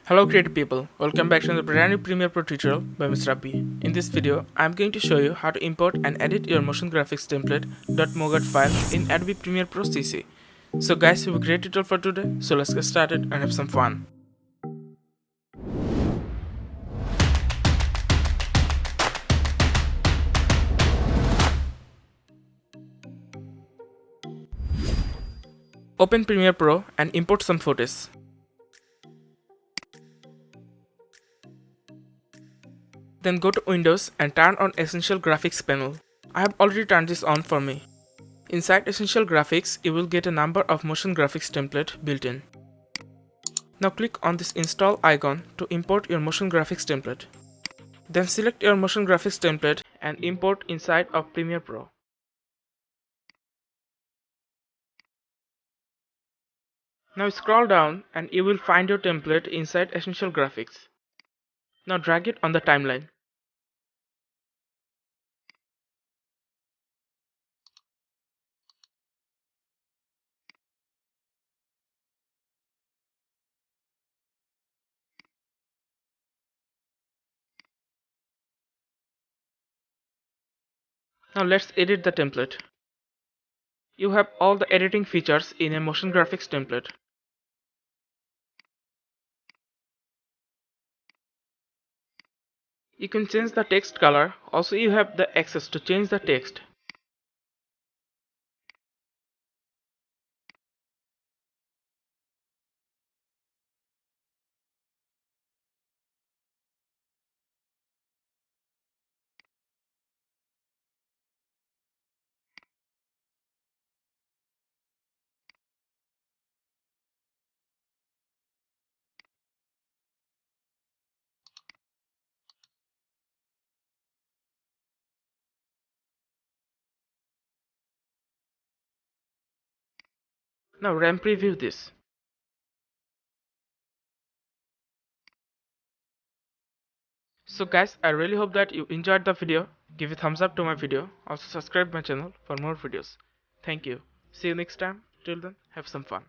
Hello creative people, welcome back to the brand new Premiere Pro tutorial by Mr. RABBY. In this video, I am going to show you how to import and edit your motion graphics template .MOGRT file in Adobe Premiere Pro CC. So guys, we have a great tutorial for today, so let's get started and have some fun. Open Premiere Pro and import some footage. Then go to Windows and turn on Essential Graphics panel. I have already turned this on for me. Inside Essential Graphics, you will get a number of motion graphics template built in. Now click on this install icon to import your motion graphics template. Then select your motion graphics template and import inside of Premiere Pro. Now scroll down and you will find your template inside Essential Graphics. Now drag it on the timeline. Now let's edit the template. You have all the editing features in a motion graphics template. You can change the text color. Also, you have the access to change the text. Now RAM preview this. So guys, I really hope that you enjoyed the video. Give a thumbs up to my video. Also subscribe my channel for more videos. Thank you. See you next time. Till then, have some fun.